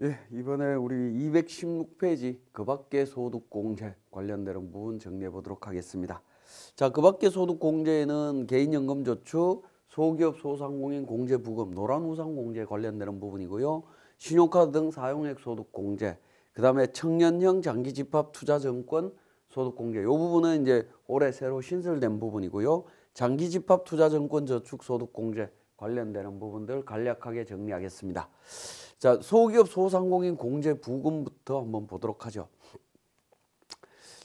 네, 이번에 우리 216페이지 그 밖의 소득공제 관련되는 부분 정리해 보도록 하겠습니다. 자, 그 밖의 소득공제는 개인연금저축, 소기업 소상공인 공제부금, 노란우산공제 관련되는 부분이고요. 신용카드 등 사용액 소득공제, 그 다음에 청년형 장기집합투자증권 소득공제, 이 부분은 이제 올해 새로 신설된 부분이고요. 장기집합투자증권 저축 소득공제 관련되는 부분들 간략하게 정리하겠습니다. 자, 소기업 소상공인 공제부금부터 한번 보도록 하죠.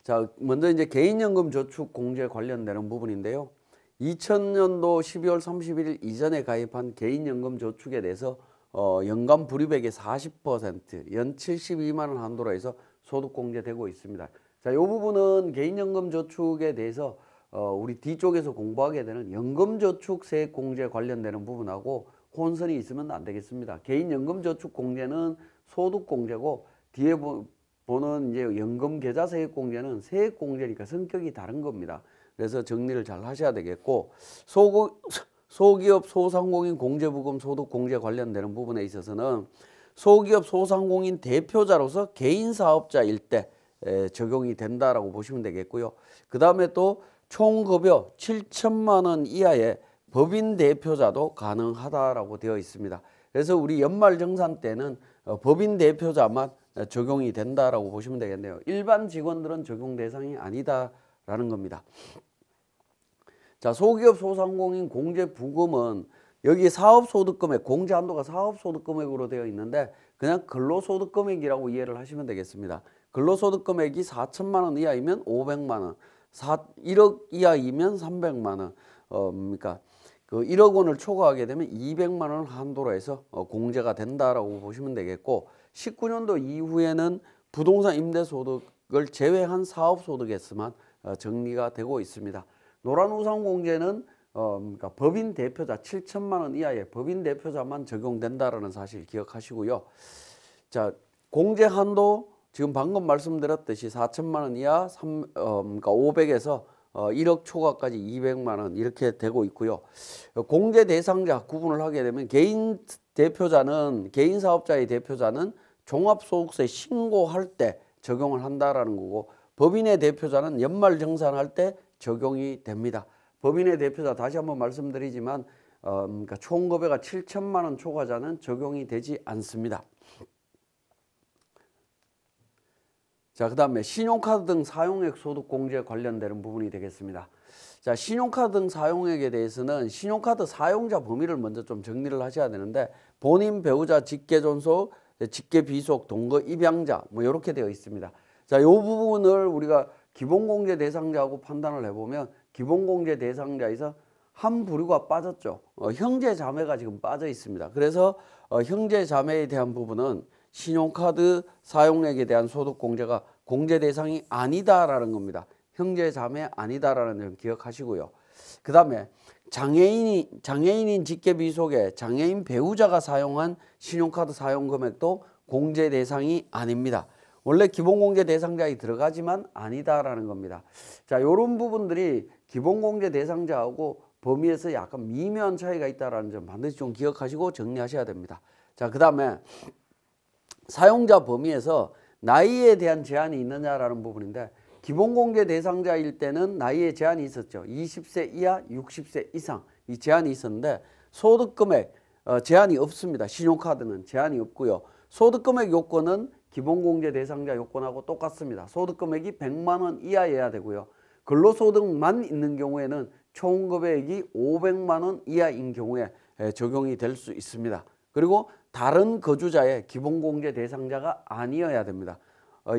자, 먼저 이제 개인연금 저축 공제 관련되는 부분인데요. 2000년도 12월 31일 이전에 가입한 개인연금 저축에 대해서 연간 불입액의 40%, 연 72만 원 한도로 해서 소득 공제되고 있습니다. 자, 이 부분은 개인연금 저축에 대해서 우리 뒤쪽에서 공부하게 되는 연금저축 세액 공제 관련되는 부분하고 혼선이 있으면 안 되겠습니다. 개인연금저축 공제는 소득 공제고 뒤에 보는 이제 연금계좌 세액 공제는 세액 공제니까 성격이 다른 겁니다. 그래서 정리를 잘 하셔야 되겠고, 소기업 소상공인 공제부금 소득 공제 관련되는 부분에 있어서는 소기업 소상공인 대표자로서 개인 사업자일 때 적용이 된다라고 보시면 되겠고요. 그 다음에 또 총급여 7천만 원 이하의 법인 대표자도 가능하다라고 되어 있습니다. 그래서 우리 연말정산 때는 법인 대표자만 적용이 된다라고 보시면 되겠네요. 일반 직원들은 적용 대상이 아니다라는 겁니다. 자, 소기업 소상공인 공제부금은 여기 사업소득금액, 공제 한도가 사업소득금액으로 되어 있는데 그냥 근로소득금액이라고 이해를 하시면 되겠습니다. 근로소득금액이 4천만 원 이하이면 500만 원, 1억 이하이면 300만 원, 그러니까 그 1억 원을 초과하게 되면 200만 원을 한도로 해서 공제가 된다라고 보시면 되겠고, 19년도 이후에는 부동산 임대소득을 제외한 사업소득에서만 정리가 되고 있습니다. 노란우산공제는 그러니까 법인 대표자 7천만 원 이하의 법인 대표자만 적용된다라는 사실 기억하시고요. 자, 공제 한도 지금 방금 말씀드렸듯이 4천만 원 이하 그러니까 500에서 1억 초과까지 200만 원 이렇게 되고 있고요. 공제 대상자 구분을 하게 되면 개인 대표자는, 개인 사업자의 대표자는 종합소득세 신고할 때 적용을 한다라는 거고, 법인의 대표자는 연말정산할 때 적용이 됩니다. 법인의 대표자 다시 한번 말씀드리지만 그러니까 총급여가 7천만 원 초과자는 적용이 되지 않습니다. 자, 그 다음에 신용카드 등 사용액 소득 공제 관련되는 부분이 되겠습니다. 자, 신용카드 등 사용액에 대해서는 신용카드 사용자 범위를 먼저 좀 정리를 하셔야 되는데, 본인, 배우자, 직계존속, 직계비속, 동거 입양자 뭐 이렇게 되어 있습니다. 자, 이 부분을 우리가 기본공제 대상자하고 판단을 해보면 기본공제 대상자에서 한 부류가 빠졌죠. 형제 자매가 지금 빠져 있습니다. 그래서 형제 자매에 대한 부분은 신용카드 사용액에 대한 소득 공제가 공제 대상이 아니다라는 겁니다. 형제 자매 아니다라는 점 기억하시고요. 그 다음에 장애인인 직계비속에 장애인 배우자가 사용한 신용카드 사용 금액도 공제 대상이 아닙니다. 원래 기본공제 대상자에 들어가지만 아니다라는 겁니다. 자, 이런 부분들이 기본공제 대상자하고 범위에서 약간 미묘한 차이가 있다는 점 반드시 좀 기억하시고 정리하셔야 됩니다. 자, 그 다음에 사용자 범위에서 나이에 대한 제한이 있느냐라는 부분인데, 기본공제 대상자일 때는 나이에 제한이 있었죠. 20세 이하, 60세 이상 이 제한이 있었는데 소득금액 제한이 없습니다. 신용카드는 제한이 없고요. 소득금액 요건은 기본공제 대상자 요건하고 똑같습니다. 소득금액이 100만 원 이하여야 되고요. 근로소득만 있는 경우에는 총급액이 500만 원 이하인 경우에 적용이 될 수 있습니다. 그리고 다른 거주자의 기본공제 대상자가 아니어야 됩니다.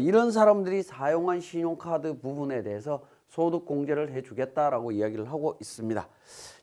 이런 사람들이 사용한 신용카드 부분에 대해서 소득공제를 해주겠다라고 이야기를 하고 있습니다.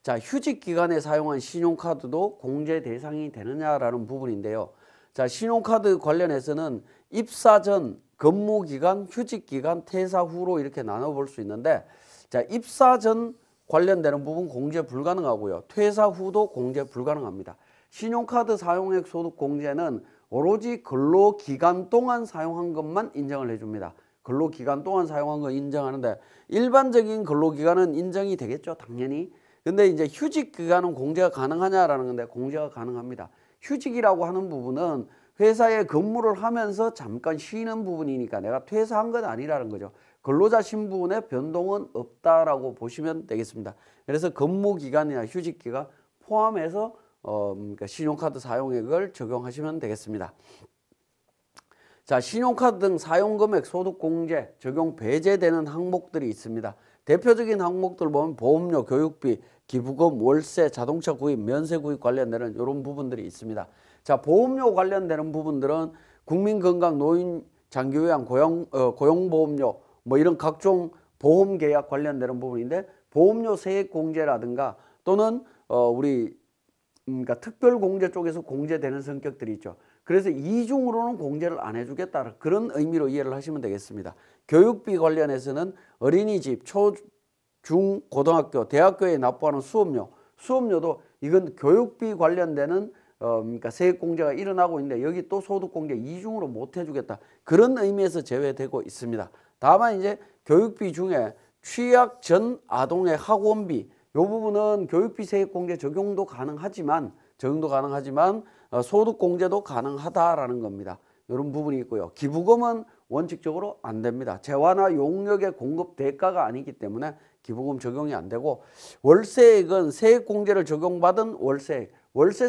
자, 휴직기간에 사용한 신용카드도 공제 대상이 되느냐라는 부분인데요. 자, 신용카드 관련해서는 입사 전, 근무기간, 휴직기간, 퇴사 후로 이렇게 나눠볼 수 있는데, 자, 입사 전 관련되는 부분 공제 불가능하고요. 퇴사 후도 공제 불가능합니다. 신용카드 사용액 소득 공제는 오로지 근로기간 동안 사용한 것만 인정을 해줍니다. 근로기간 동안 사용한 거 인정하는데 일반적인 근로기간은 인정이 되겠죠, 당연히. 근데 이제 휴직기간은 공제가 가능하냐라는 건데 공제가 가능합니다. 휴직이라고 하는 부분은 회사에 근무를 하면서 잠깐 쉬는 부분이니까 내가 퇴사한 건 아니라는 거죠. 근로자 신분의 변동은 없다라고 보시면 되겠습니다. 그래서 근무 기간이나 휴직 기간 포함해서 그러니까 신용카드 사용액을 적용하시면 되겠습니다. 자, 신용카드 등 사용금액 소득공제 적용 배제되는 항목들이 있습니다. 대표적인 항목들 보면 보험료, 교육비, 기부금, 월세, 자동차 구입, 면세 구입 관련되는 이런 부분들이 있습니다. 자, 보험료 관련되는 부분들은 국민건강, 노인 장기요양, 고용보험료 뭐 이런 각종 보험 계약 관련되는 부분인데 보험료 세액 공제라든가 또는 우리 그러니까 특별공제 쪽에서 공제되는 성격들이 있죠. 그래서 이중으로는 공제를 안 해주겠다 그런 의미로 이해를 하시면 되겠습니다. 교육비 관련해서는 어린이집, 초, 중, 고등학교, 대학교에 납부하는 수업료도 이건 교육비 관련되는 그러니까 세액공제가 일어나고 있는데 여기 또 소득공제 이중으로 못 해주겠다 그런 의미에서 제외되고 있습니다. 다만 이제 교육비 중에 취약 전 아동의 학원비 이 부분은 교육비 세액공제 적용도 가능하지만 소득공제도 가능하다라는 겁니다. 이런 부분이 있고요. 기부금은 원칙적으로 안 됩니다. 재화나 용역의 공급 대가가 아니기 때문에 기부금 적용이 안 되고 월세액은 세액공제를 적용받은 월세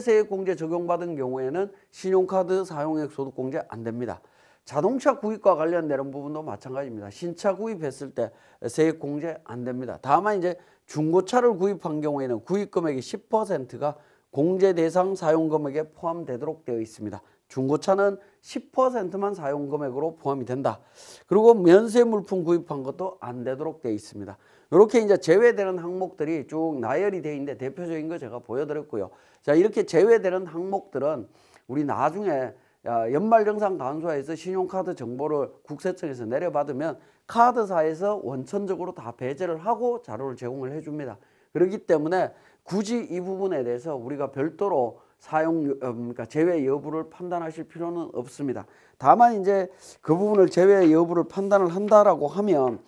세액공제 적용받은 경우에는 신용카드 사용액 소득공제 안 됩니다. 자동차 구입과 관련되는 부분도 마찬가지입니다. 신차 구입했을 때 세액공제 안 됩니다. 다만 이제 중고차를 구입한 경우에는 구입금액의 10%가 공제 대상 사용금액에 포함되도록 되어 있습니다. 중고차는 10%만 사용금액으로 포함이 된다. 그리고 면세 물품 구입한 것도 안 되도록 되어 있습니다. 이렇게 이제 제외되는 항목들이 쭉 나열이 되어 있는데 대표적인 거 제가 보여드렸고요. 자, 이렇게 제외되는 항목들은 우리 나중에 연말정산감사에서 신용카드 정보를 국세청에서 내려받으면 카드사에서 원천적으로 다 배제를 하고 자료를 제공을 해줍니다. 그렇기 때문에 굳이 이 부분에 대해서 우리가 별도로 그러니까 제외 여부를 판단하실 필요는 없습니다. 다만 이제 그 부분을 제외 여부를 판단을 한다라고 하면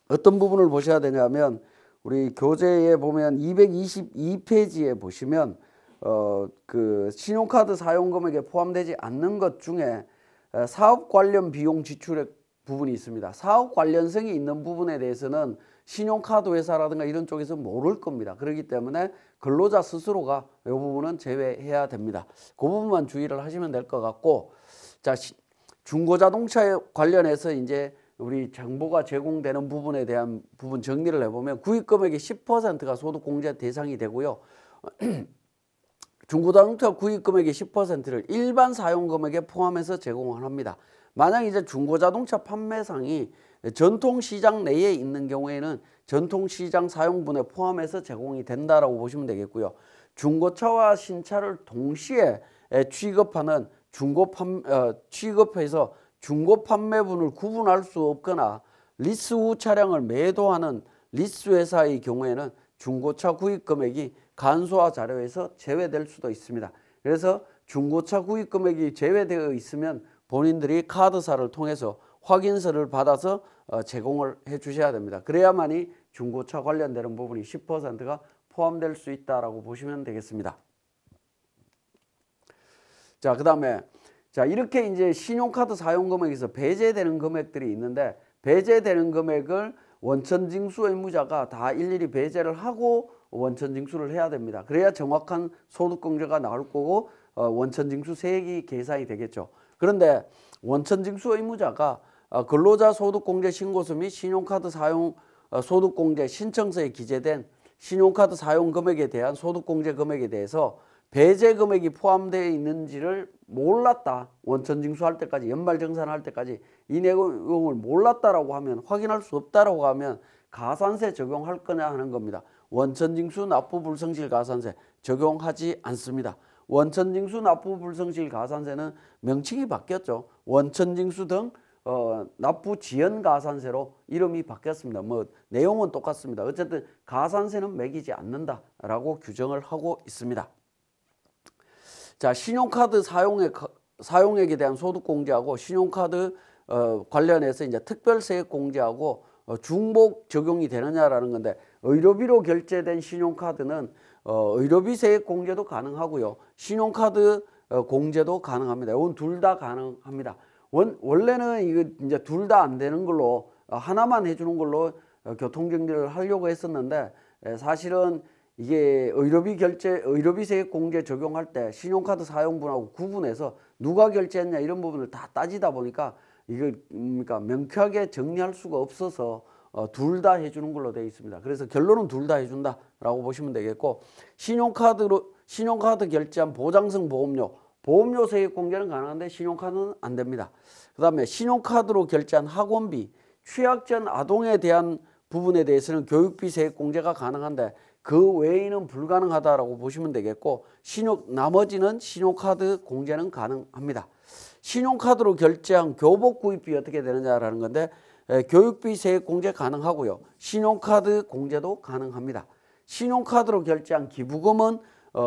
어떤 부분을 보셔야 되냐면 우리 교재에 보면 222페이지에 보시면 그 신용카드 사용금액에 포함되지 않는 것 중에 사업 관련 비용 지출의 부분이 있습니다. 사업 관련성이 있는 부분에 대해서는 신용카드 회사라든가 이런 쪽에서 모를 겁니다. 그렇기 때문에 근로자 스스로가 이 부분은 제외해야 됩니다. 그 부분만 주의를 하시면 될 것 같고, 자, 중고자동차에 관련해서 이제 우리 정보가 제공되는 부분에 대한 부분 정리를 해보면 구입금액의 10%가 소득공제 대상이 되고요. 중고자동차 구입금액의 10%를 일반 사용금액에 포함해서 제공을 합니다. 만약 이제 중고자동차 판매상이 전통시장 내에 있는 경우에는 전통시장 사용분에 포함해서 제공이 된다라고 보시면 되겠고요. 중고차와 신차를 동시에 취급하는 취급해서 중고 판매분을 구분할 수 없거나 리스 후 차량을 매도하는 리스 회사의 경우에는 중고차 구입 금액이 간소화 자료에서 제외될 수도 있습니다. 그래서 중고차 구입 금액이 제외되어 있으면 본인들이 카드사를 통해서 확인서를 받아서 제공을 해 주셔야 됩니다. 그래야만이 중고차 관련되는 부분이 10%가 포함될 수 있다라고 보시면 되겠습니다. 자, 그다음에 자, 이렇게 이제 신용카드 사용금액에서 배제되는 금액들이 있는데 배제되는 금액을 원천징수 의무자가 다 일일이 배제를 하고 원천징수를 해야 됩니다. 그래야 정확한 소득공제가 나올 거고 원천징수 세액이 계산이 되겠죠. 그런데 원천징수 의무자가 근로자 소득공제 신고서 및 신용카드 사용 소득공제 신청서에 기재된 신용카드 사용 금액에 대한 소득공제 금액에 대해서 배제 금액이 포함되어 있는지를 몰랐다. 원천징수할 때까지 연말정산할 때까지 이 내용을 몰랐다라고 하면 확인할 수 없다라고 하면 가산세 적용할 거냐 하는 겁니다. 원천징수 납부 불성실 가산세 적용하지 않습니다. 원천징수 납부 불성실 가산세는 명칭이 바뀌었죠. 원천징수 등 납부 지연 가산세로 이름이 바뀌었습니다. 뭐 내용은 똑같습니다. 어쨌든 가산세는 매기지 않는다라고 규정을 하고 있습니다. 자, 신용카드 사용액에 대한 소득공제하고 신용카드 관련해서 이제 특별세액 공제하고 중복 적용이 되느냐라는 건데 의료비로 결제된 신용카드는 의료비 세액 공제도 가능하고요. 신용카드 공제도 가능합니다. 이건 둘 다 가능합니다. 원래는 이거 이제 둘 다 안 되는 걸로 하나만 해주는 걸로 교통정리를 하려고 했었는데 사실은 이게 의료비 세액 공제 적용할 때 신용카드 사용분하고 구분해서 누가 결제했냐 이런 부분을 다 따지다 보니까 이거 그러니까 명쾌하게 정리할 수가 없어서 둘 다 해주는 걸로 되어 있습니다. 그래서 결론은 둘 다 해준다라고 보시면 되겠고, 신용카드 결제한 보장성 보험료 세액 공제는 가능한데 신용카드는 안 됩니다. 그 다음에 신용카드로 결제한 학원비, 취약 전 아동에 대한 부분에 대해서는 교육비 세액 공제가 가능한데 그 외에는 불가능하다라고 보시면 되겠고, 나머지는 신용카드 공제는 가능합니다. 신용카드로 결제한 교복 구입비 어떻게 되느냐라는 건데 교육비 세액 공제 가능하고요. 신용카드 공제도 가능합니다. 신용카드로 결제한 기부금은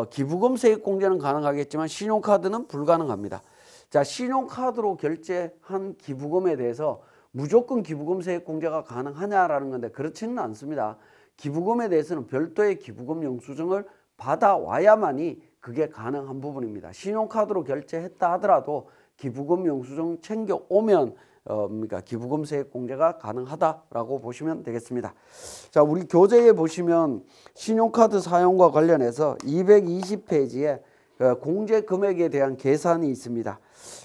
기부금 세액 공제는 가능하겠지만 신용카드는 불가능합니다. 자, 신용카드로 결제한 기부금에 대해서 무조건 기부금 세액 공제가 가능하냐라는 건데 그렇지는 않습니다. 기부금에 대해서는 별도의 기부금 영수증을 받아와야만이 그게 가능한 부분입니다. 신용카드로 결제했다 하더라도 기부금 영수증 챙겨오면 그러니까 기부금 세액 공제가 가능하다라고 보시면 되겠습니다. 자, 우리 교재에 보시면 신용카드 사용과 관련해서 220페이지에 공제 금액에 대한 계산이 있습니다.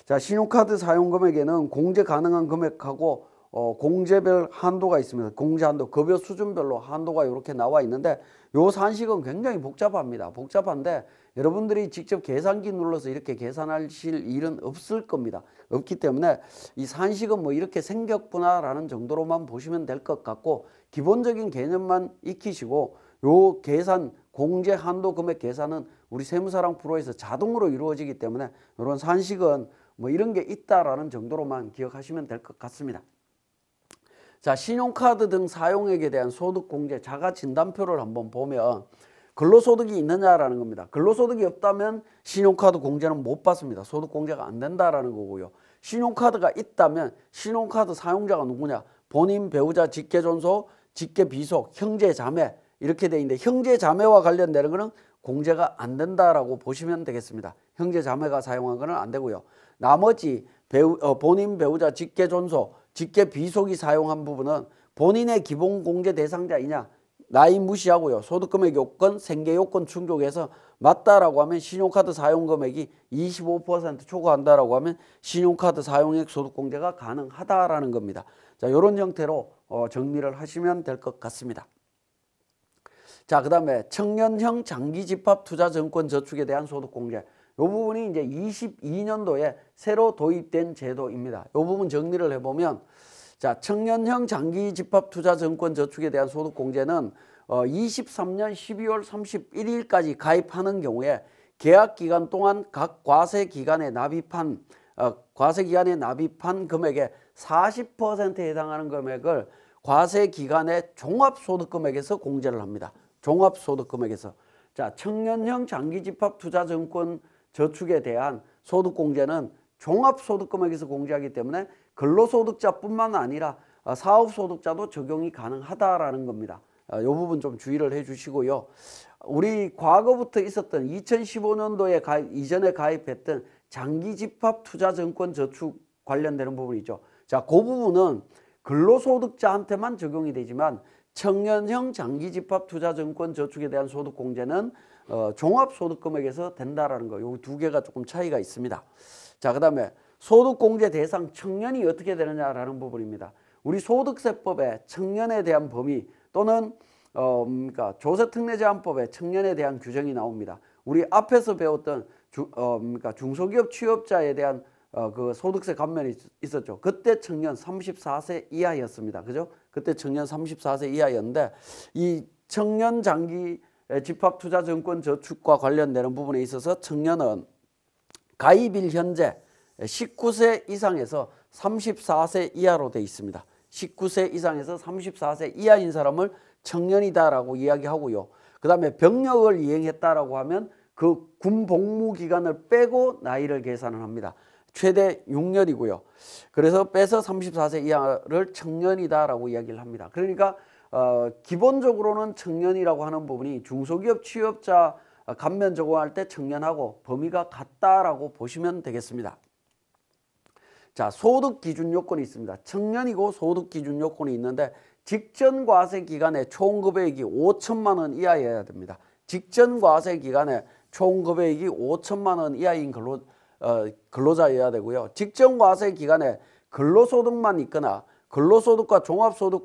자, 신용카드 사용 금액에는 공제 가능한 금액하고 공제별 한도가 있습니다. 공제 한도, 급여 수준별로 한도가 이렇게 나와 있는데 요 산식은 굉장히 복잡한데 여러분들이 직접 계산기 눌러서 이렇게 계산하실 일은 없을 겁니다. 없기 때문에 이 산식은 뭐 이렇게 생겼구나라는 정도로만 보시면 될 것 같고, 기본적인 개념만 익히시고 요 계산, 공제 한도 금액 계산은 우리 세무사랑 프로에서 자동으로 이루어지기 때문에 이런 산식은 뭐 이런 게 있다라는 정도로만 기억하시면 될 것 같습니다. 자, 신용카드 등 사용액에 대한 소득공제 자가진단표를 한번 보면 근로소득이 있느냐라는 겁니다. 근로소득이 없다면 신용카드 공제는 못 받습니다. 소득공제가 안 된다라는 거고요. 신용카드가 있다면 신용카드 사용자가 누구냐? 본인, 배우자, 직계존속, 직계비속, 형제자매 이렇게 돼 있는데 형제자매와 관련되는 거는 공제가 안 된다라고 보시면 되겠습니다. 형제자매가 사용한 거는 안 되고요. 나머지 본인, 배우자, 직계존속, 직계비속이 사용한 부분은 본인의 기본공제 대상자이냐 나이 무시하고요. 소득금액 요건, 생계요건 충족해서 맞다라고 하면 신용카드 사용금액이 25% 초과한다라고 하면 신용카드 사용액 소득공제가 가능하다라는 겁니다. 자, 이런 형태로 정리를 하시면 될 것 같습니다. 자, 그 다음에 청년형 장기집합투자증권저축에 대한 소득공제. 이 부분이 이제 22년도에 새로 도입된 제도입니다. 이 부분 정리를 해보면, 자, 청년형 장기집합투자증권저축에 대한 소득공제는 23년 12월 31일까지 가입하는 경우에 계약기간 동안 각 과세기간에 납입한 금액의 40%에 해당하는 금액을 과세기간의 종합소득금액에서 공제를 합니다. 종합소득금액에서. 자, 청년형 장기집합투자증권저축에 대한 소득공제는 종합소득금액에서 공제하기 때문에 근로소득자뿐만 아니라 사업소득자도 적용이 가능하다라는 겁니다. 이 부분 좀 주의를 해 주시고요. 우리 과거부터 있었던 2015년도에 이전에 가입했던 장기집합투자증권저축 관련되는 부분이죠. 자, 그 부분은 근로소득자한테만 적용이 되지만 청년형 장기집합투자증권저축에 대한 소득공제는 종합소득금액에서 된다라는 거. 이 두 개가 조금 차이가 있습니다. 자, 그 다음에 소득공제 대상 청년이 어떻게 되느냐라는 부분입니다. 우리 소득세법에 청년에 대한 범위 또는 그러니까 조세특례제한법에 청년에 대한 규정이 나옵니다. 우리 앞에서 배웠던 그러니까 중소기업 취업자에 대한 그 소득세 감면이 있었죠. 그때 청년 34세 이하였습니다. 그죠? 그때 청년 34세 이하였는데 이 청년 장기 집합투자증권저축과 관련되는 부분에 있어서 청년은 가입일 현재 19세 이상에서 34세 이하로 되어 있습니다. 19세 이상에서 34세 이하인 사람을 청년이다라고 이야기하고요. 그 다음에 병력을 이행했다라고 하면 그 군 복무 기간을 빼고 나이를 계산을 합니다. 최대 6년이고요. 그래서 빼서 34세 이하를 청년이다라고 이야기를 합니다. 그러니까 기본적으로는 청년이라고 하는 부분이 중소기업 취업자 감면 적용할 때 청년하고 범위가 같다라고 보시면 되겠습니다. 자, 소득 기준 요건이 있습니다. 청년이고 소득 기준 요건이 있는데 직전 과세 기간에 총 급여액이 5천만 원 이하여야 됩니다. 직전 과세 기간에 총 급여액이 5천만 원 이하인 근로자여야 되고요. 직전 과세 기간에 근로소득만 있거나 근로소득과 종합소득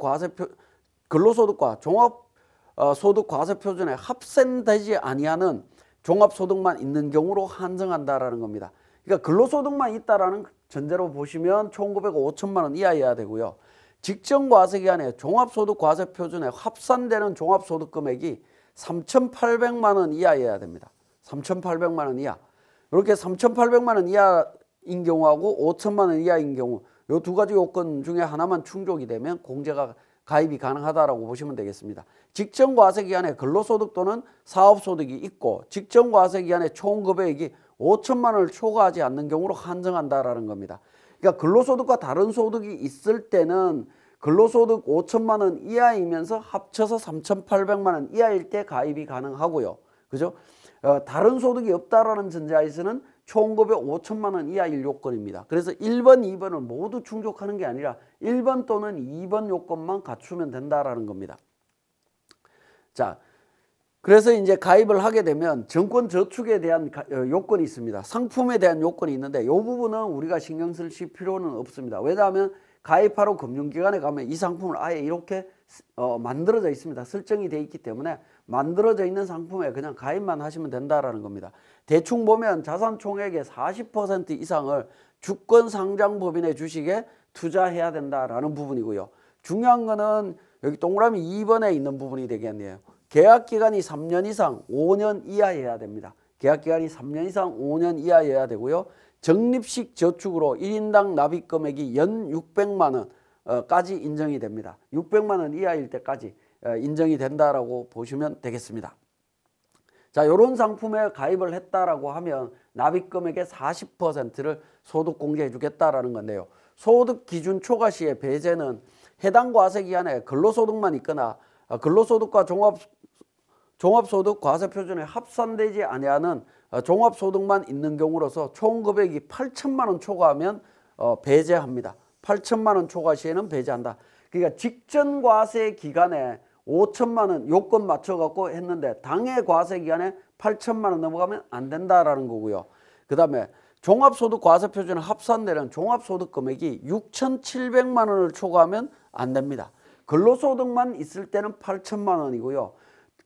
과세표준에 합산되지 아니하는 종합소득만 있는 경우로 한정한다라는 겁니다. 그러니까 근로소득만 있다라는 전제로 보시면 총 급여가 5천만 원 이하여야 되고요. 직전 과세 기간에 종합소득 과세표준에 합산되는 종합소득 금액이 3,800만 원 이하여야 됩니다. 3,800만 원 이하. 이렇게 3,800만 원 이하인 경우하고 5천만 원 이하인 경우 이 두 가지 요건 중에 하나만 충족이 되면 공제가 가입이 가능하다라고 보시면 되겠습니다. 직전 과세 기간에 근로소득 또는 사업소득이 있고 직전 과세 기간에 총 급여액이 5천만 원을 초과하지 않는 경우로 한정한다라는 겁니다. 그러니까 근로소득과 다른 소득이 있을 때는 근로소득 5천만 원 이하이면서 합쳐서 3,800만 원 이하일 때 가입이 가능하고요. 그죠? 다른 소득이 없다라는 전제하에서는 총 급여 5천만 원 이하일 요건입니다. 그래서 1번, 2번을 모두 충족하는 게 아니라 1번 또는 2번 요건만 갖추면 된다라는 겁니다. 자, 그래서 이제 가입을 하게 되면 정권 저축에 대한 요건이 있습니다. 상품에 대한 요건이 있는데 이 부분은 우리가 신경 쓸 필요는 없습니다. 왜냐하면 가입하러 금융기관에 가면 이 상품을 아예 이렇게 만들어져 있습니다. 설정이 되어 있기 때문에 만들어져 있는 상품에 그냥 가입만 하시면 된다라는 겁니다. 대충 보면 자산 총액의 40% 이상을 주권상장법인의 주식에 투자해야 된다라는 부분이고요. 중요한 거는 여기 동그라미 2번에 있는 부분이 되겠네요. 계약기간이 3년 이상 5년 이하여야 됩니다. 계약기간이 3년 이상 5년 이하여야 되고요. 적립식 저축으로 1인당 납입금액이 연 600만 원까지 인정이 됩니다. 600만 원 이하일 때까지 인정이 된다라고 보시면 되겠습니다. 자, 이런 상품에 가입을 했다라고 하면 납입금액의 40%를 소득공제해 주겠다라는 건데요. 소득 기준 초과 시의 배제는 해당 과세 기간에 근로소득만 있거나 근로소득과 종합소득 과세표준에 합산되지 아니하는 종합소득만 있는 경우로서 총 금액이 8천만 원 초과하면 배제합니다. 8천만 원 초과 시에는 배제한다. 그러니까 직전 과세 기간에 5천만 원 요건 맞춰갖고 했는데 당해 과세 기간에 8천만 원 넘어가면 안 된다라는 거고요. 그 다음에 종합소득 과세표준에 합산되는 종합소득 금액이 6,700만 원을 초과하면 안 됩니다. 근로소득만 있을 때는 8천만 원이고요.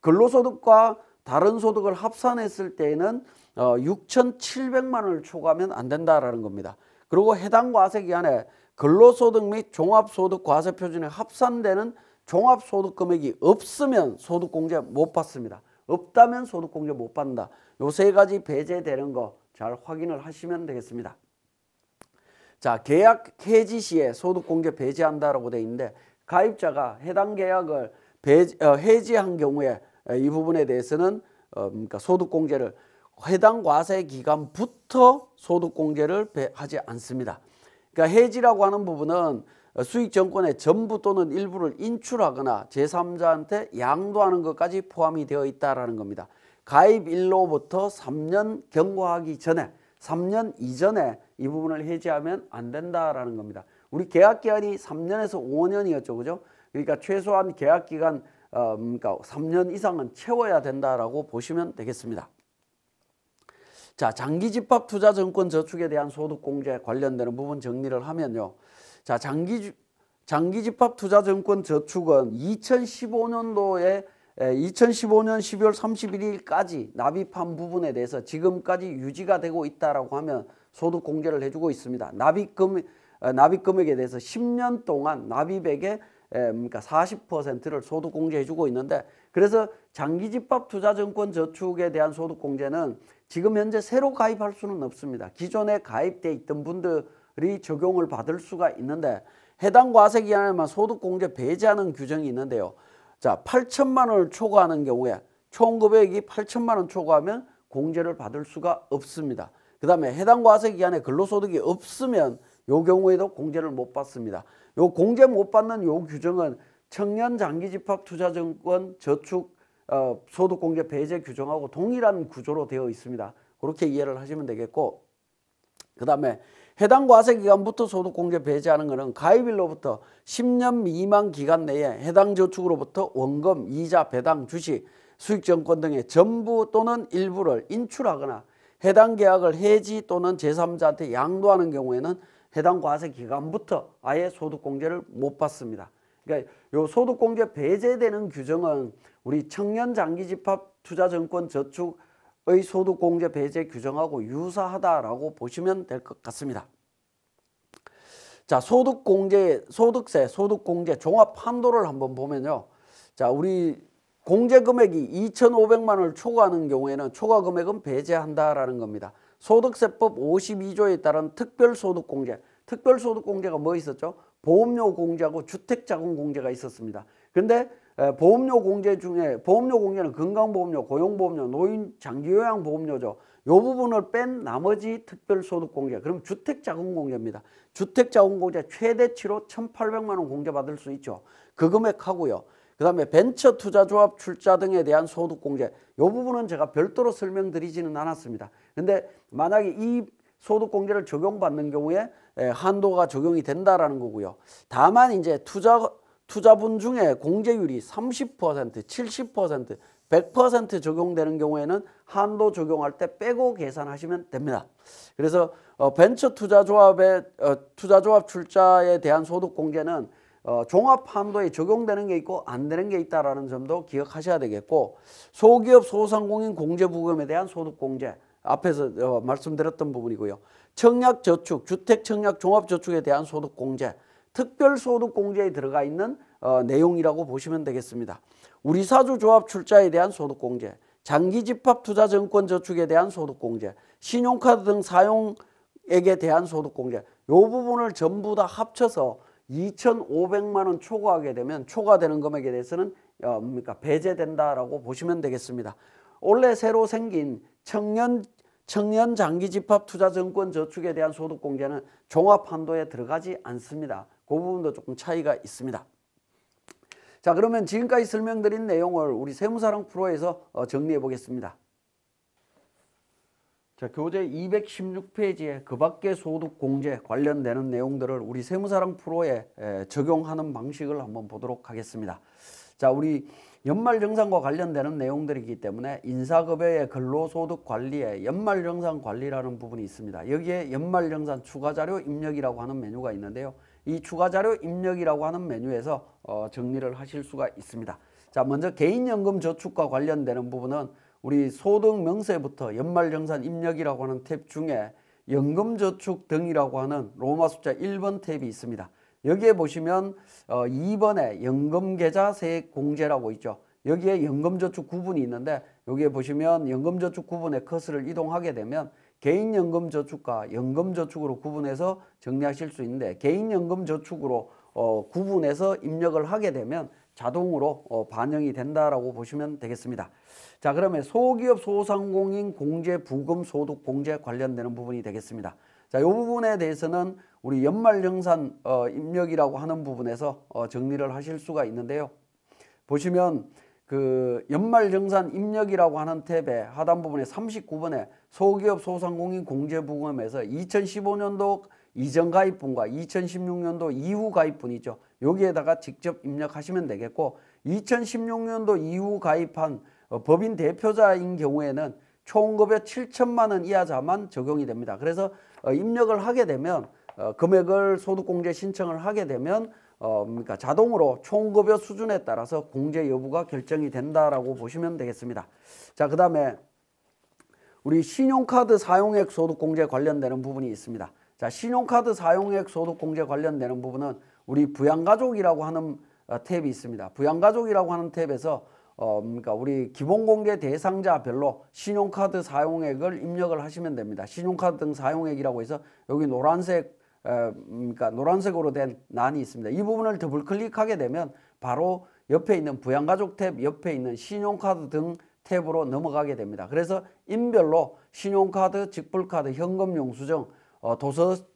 근로소득과 다른 소득을 합산했을 때에는 6,700만 원을 초과하면 안 된다라는 겁니다. 그리고 해당 과세 기간에 근로소득 및 종합소득 과세표준에 합산되는 종합소득 금액이 없으면 소득공제 못 받습니다. 없다면 소득공제 못 받는다. 요 세 가지 배제되는 거 잘 확인을 하시면 되겠습니다. 자, 계약 해지 시에 소득공제 배제한다라고 되어 있는데 가입자가 해당 계약을 해지한 경우에 이 부분에 대해서는 그러니까 소득공제를 해당 과세 기간부터 소득공제를 하지 않습니다. 그러니까 해지라고 하는 부분은 수익정권의 전부 또는 일부를 인출하거나 제3자한테 양도하는 것까지 포함이 되어 있다라는 겁니다. 가입일로부터 3년 경과하기 전에 3년 이전에 이 부분을 해지하면 안 된다라는 겁니다. 우리 계약기간이 3년에서 5년이었죠. 그죠? 그러니까 최소한 계약기간 그러니까 3년 이상은 채워야 된다라고 보시면 되겠습니다. 자, 장기집합투자증권 저축에 대한 소득공제 관련되는 부분 정리를 하면요. 자, 장기집합투자증권 저축은 2015년 12월 31일까지 납입한 부분에 대해서 지금까지 유지가 되고 있다라고 하면 소득공제를 해주고 있습니다. 납입금액에 대해서 10년 동안 납입액의 그러니까 40%를 소득공제해주고 있는데 그래서 장기집합투자증권 저축에 대한 소득공제는 지금 현재 새로 가입할 수는 없습니다. 기존에 가입돼 있던 분들이 적용을 받을 수가 있는데 해당 과세기간에만 소득공제 배제하는 규정이 있는데요. 자, 8천만 원을 초과하는 경우에 총 금액이 8천만 원 초과하면 공제를 받을 수가 없습니다. 그 다음에 해당 과세기간에 근로소득이 없으면 이 경우에도 공제를 못 받습니다. 요 공제 못 받는 요 규정은 청년 장기집합투자증권 저축 소득공제 배제 규정하고 동일한 구조로 되어 있습니다. 그렇게 이해를 하시면 되겠고, 그 다음에 해당 과세기간부터 소득공제 배제하는 것은 가입일로부터 10년 미만 기간 내에 해당 저축으로부터 원금, 이자, 배당, 주식, 수익증권 등의 전부 또는 일부를 인출하거나 해당 계약을 해지 또는 제3자한테 양도하는 경우에는 해당 과세기간부터 아예 소득공제를 못 받습니다. 그러니까 요 소득공제 배제되는 규정은 우리 청년장기집합투자증권저축의 소득공제 배제 규정하고 유사하다라고 보시면 될 것 같습니다. 자, 소득세, 소득공제 종합 한도를 한번 보면요. 자, 우리 공제 금액이 2,500만 원을 초과하는 경우에는 초과 금액은 배제한다라는 겁니다. 소득세법 52조에 따른 특별소득공제. 특별소득공제가 뭐 있었죠? 보험료 공제하고 주택자금공제가 있었습니다. 그런데 보험료 공제 중에 보험료 공제는 건강보험료, 고용보험료, 노인 장기요양보험료죠. 이 부분을 뺀 나머지 특별소득공제, 그럼 주택자금공제입니다. 주택자금공제 최대치로 1,800만 원 공제받을 수 있죠. 그 금액하고요. 그 다음에 벤처투자조합 출자 등에 대한 소득공제, 이 부분은 제가 별도로 설명드리지는 않았습니다. 근데 만약에 이 소득공제를 적용받는 경우에 한도가 적용이 된다라는 거고요. 다만 이제 투자분 중에 공제율이 30%, 70%, 100% 적용되는 경우에는 한도 적용할 때 빼고 계산하시면 됩니다. 그래서 벤처투자조합의 투자조합 출자에 대한 소득공제는 종합 한도에 적용되는 게 있고 안 되는 게 있다라는 점도 기억하셔야 되겠고, 소기업 소상공인 공제부금에 대한 소득공제 앞에서 말씀드렸던 부분이고요. 청약저축, 주택청약종합저축에 대한 소득공제, 특별소득공제에 들어가 있는 내용이라고 보시면 되겠습니다. 우리사주조합 출자에 대한 소득공제, 장기집합투자증권저축에 대한 소득공제, 신용카드 등 사용액에 대한 소득공제, 이 부분을 전부 다 합쳐서 2,500만 원 초과하게 되면 초과되는 금액에 대해서는 배제된다라고 보시면 되겠습니다. 올해 새로 생긴 청년 장기집합투자증권저축에 대한 소득공제는 종합한도에 들어가지 않습니다. 그 부분도 조금 차이가 있습니다. 자, 그러면 지금까지 설명드린 내용을 우리 세무사랑 프로에서 정리해 보겠습니다. 자, 교재 216페이지에 그 밖의 소득공제 관련되는 내용들을 우리 세무사랑 프로에 적용하는 방식을 한번 보도록 하겠습니다. 자, 우리 연말정산과 관련되는 내용들이기 때문에 인사급여의 근로소득관리에 연말정산관리라는 부분이 있습니다. 여기에 연말정산 추가자료 입력이라고 하는 메뉴가 있는데요. 이 추가자료 입력이라고 하는 메뉴에서 정리를 하실 수가 있습니다. 자, 먼저 개인연금저축과 관련되는 부분은 우리 소득명세부터 연말정산 입력이라고 하는 탭 중에 연금저축 등이라고 하는 로마 숫자 1번 탭이 있습니다. 여기에 보시면 2번에 연금계좌 세액 공제라고 있죠. 여기에 연금저축 구분이 있는데 여기에 보시면 연금저축 구분에 커서를 이동하게 되면 개인연금저축과 연금저축으로 구분해서 정리하실 수 있는데, 개인연금저축으로 구분해서 입력을 하게 되면 자동으로 반영이 된다라고 보시면 되겠습니다. 자, 그러면 소기업 소상공인 공제 부금 소득 공제 관련되는 부분이 되겠습니다. 자, 이 부분에 대해서는 우리 연말정산 입력이라고 하는 부분에서 정리를 하실 수가 있는데요. 보시면 그 연말정산 입력이라고 하는 탭의 하단 부분에 39번에 소기업 소상공인 공제부금에서 2015년도 이전 가입분과 2016년도 이후 가입분이 있죠. 여기에다가 직접 입력하시면 되겠고, 2016년도 이후 가입한 법인 대표자인 경우에는 총급여 7천만 원 이하자만 적용이 됩니다. 그래서 입력을 하게 되면 금액을 소득공제 신청을 하게 되면 그러니까 자동으로 총급여 수준에 따라서 공제 여부가 결정이 된다라고 보시면 되겠습니다. 자, 그 다음에 우리 신용카드 사용액 소득공제 관련되는 부분이 있습니다. 자, 신용카드 사용액 소득공제 관련되는 부분은 우리 부양가족이라고 하는 탭이 있습니다. 부양가족이라고 하는 탭에서 그러니까 우리 기본공제 대상자별로 신용카드 사용액을 입력을 하시면 됩니다. 신용카드 등 사용액이라고 해서 여기 노란색 그러니까 노란색으로 된 난이 있습니다. 이 부분을 더블 클릭하게 되면 바로 옆에 있는 부양가족 탭 옆에 있는 신용카드 등 탭으로 넘어가게 됩니다. 그래서 인별로 신용카드, 직불카드, 현금 영수증,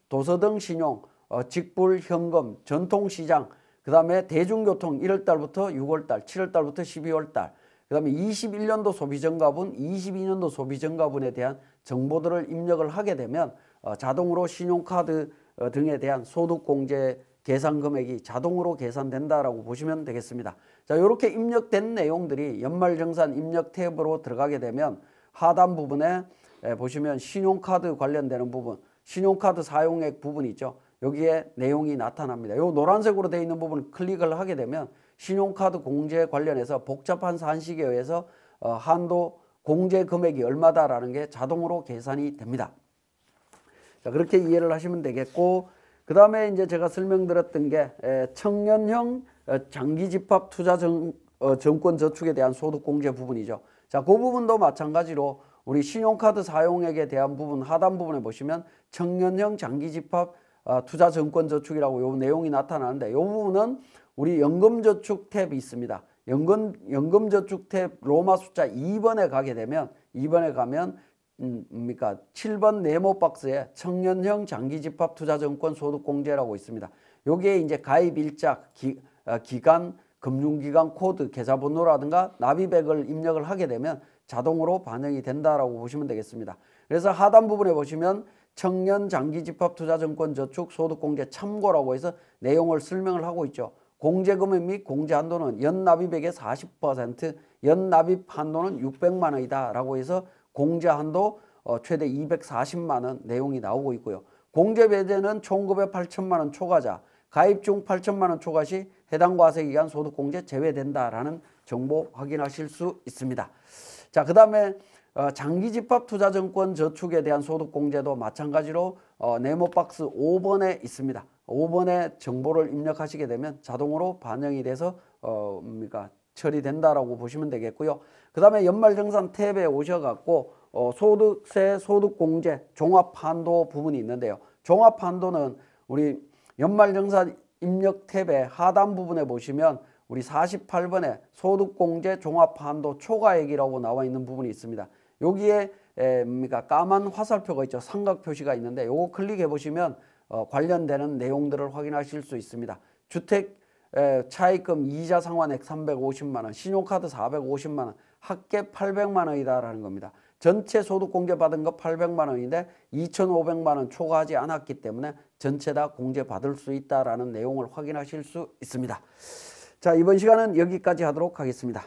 도서등 신용, 직불, 현금, 전통시장, 그 다음에 대중교통 1월달부터 6월달, 7월달부터 12월달, 그 그다음에 21년도 소비정가분, 22년도 소비정가분에 대한 정보들을 입력을 하게 되면 자동으로 신용카드 등에 대한 소득공제 계산 금액이 자동으로 계산된다라고 보시면 되겠습니다. 자, 이렇게 입력된 내용들이 연말정산 입력 탭으로 들어가게 되면 하단 부분에 보시면 신용카드 관련되는 부분, 신용카드 사용액 부분이 있죠. 여기에 내용이 나타납니다. 이 노란색으로 되어 있는 부분을 클릭을 하게 되면 신용카드 공제 관련해서 복잡한 산식에 의해서 한도 공제 금액이 얼마다라는 게 자동으로 계산이 됩니다. 자, 그렇게 이해를 하시면 되겠고, 그 다음에 이제 제가 설명드렸던 게 청년형 장기집합 투자 정권 저축에 대한 소득공제 부분이죠. 자, 그 부분도 마찬가지로 우리 신용카드 사용액에 대한 부분 하단 부분에 보시면 청년형 장기집합 투자 정권 저축이라고 요 내용이 나타나는데, 요 부분은 우리 연금저축 탭이 있습니다. 연금저축 탭 로마 숫자 2번에 가게 되면 2번에 가면 7번 네모 박스에 청년형 장기집합 투자증권 소득공제라고 있습니다. 여기에 이제 가입일자, 기간, 금융기관 코드, 계좌번호라든가 납입액을 입력을 하게 되면 자동으로 반영이 된다라고 보시면 되겠습니다. 그래서 하단 부분에 보시면 청년 장기집합 투자증권 저축 소득공제 참고라고 해서 내용을 설명을 하고 있죠. 공제금액 및 공제한도는 연납입액의 40%, 연납입 한도는 600만 원이다 라고 해서 공제한도 최대 240만 원 내용이 나오고 있고요. 공제 배제는 총급의 8천만 원 초과자, 가입 중 8천만 원 초과 시 해당 과세기간 소득공제 제외된다라는 정보 확인하실 수 있습니다. 자, 그 다음에 장기집합 투자증권 저축에 대한 소득공제도 마찬가지로 네모박스 5번에 있습니다. 5번에 정보를 입력하시게 되면 자동으로 반영이 돼서 처리된다라고 보시면 되겠고요. 그 다음에 연말정산 탭에 오셔갖고 소득세, 소득공제, 종합한도 부분이 있는데요. 종합한도는 우리 연말정산 입력 탭의 하단 부분에 보시면 우리 48번에 소득공제 종합한도 초과액이라고 나와 있는 부분이 있습니다. 여기에 까만 화살표가 있죠. 삼각 표시가 있는데 요거 클릭해 보시면 관련되는 내용들을 확인하실 수 있습니다. 주택 차입금 이자 상환액 350만 원, 신용카드 450만 원, 합계 800만 원이다라는 겁니다. 전체 소득공제 받은 거 800만 원인데 2,500만 원 초과하지 않았기 때문에 전체 다 공제 받을 수 있다라는 내용을 확인하실 수 있습니다. 자, 이번 시간은 여기까지 하도록 하겠습니다.